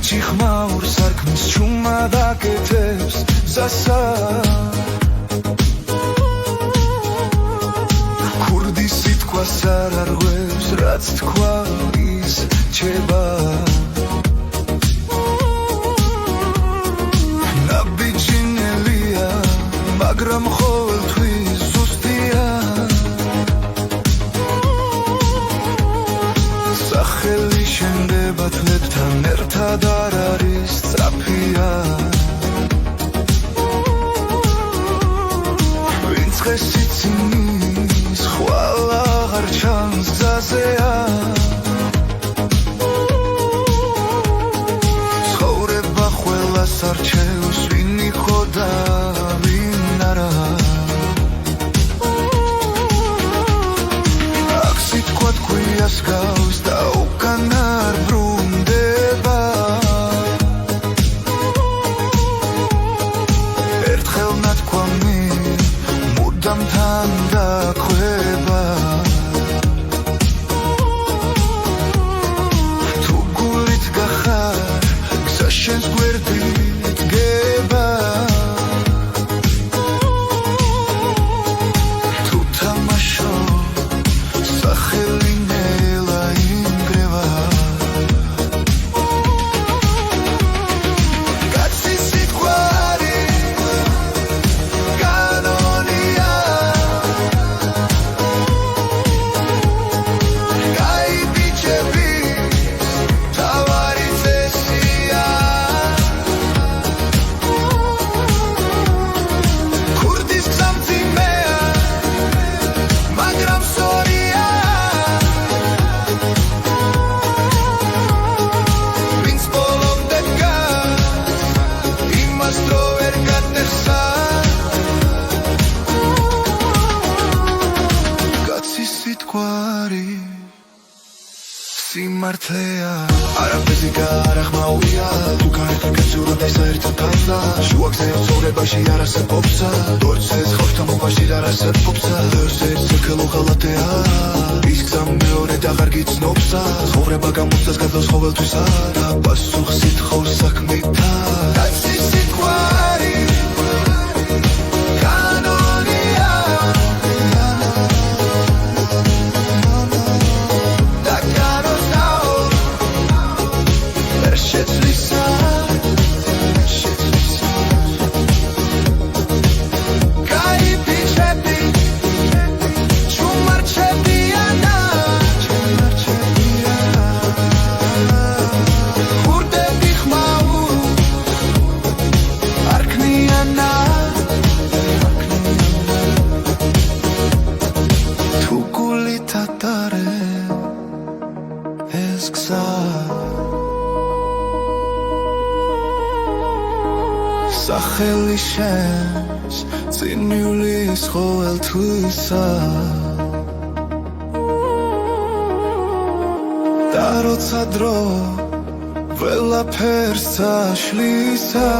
ბიჭი ხმაურ სარკმელს ჩუმად აკეთებს გზასა ქურდი სიტყვას არ არღვევს რაც თქვა ის რჩება ნაბიჯინელია მაგრამ ყოველთვის ზუსტია სახელი შენდება თლებთან ერთად არ არის სწრაფია ვინც ხესიც იმის ხვალ აღარ ჩანს გზაზეა ცხოვრება ყველას არჩევს ვინ იყო და ვინ არა აქ სიტყვა თქვიას გავს და უკან არ ბრუნდება ერთხელ ნათქვამი მუდამ თან დაქვება თუ გულით გახარ გზა შენს გვერდით დგება თუ თამაშო სახელი ნელა ინგრევა კაცი სიტყვა კანონია კაი ბიჭების თავარი წესია ქურდის გზა მძიმეა მაგრამ სწორია ვინც ბოლომდე დგას იმას დრო ვერ გადეხსა კაცის სიტყვა სიმართლეა არაფიზიკა არახმაურია თუ გარეთ გეცურა და საერთოდ თავსა შუაგზეო ცხოვრებაში არ არსებობსა დორცეს ხავშთამობაში არ არსებობსა ლერსეს ცექელო ღალატეა ის გზა მეორედ აღარ გიცნობსა ცხოვრება გამოცდას გადავს ყოველთვის არა პასუხს ითხოვს საქმითა კაცის სიტყვა კანონია და განოსნაო ვერ შეცვლისა კაი ბიჭები ჩუმარჩებიანა ქურდები ხმაურ არ ქნიანა თუ გულით ატარებ ეს გზა სახელი შენს წინ მივლის ყოველთვისა და როცა დრო ყველაფერს აშლისა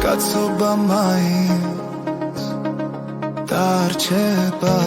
კაცობა მაინც დარჩება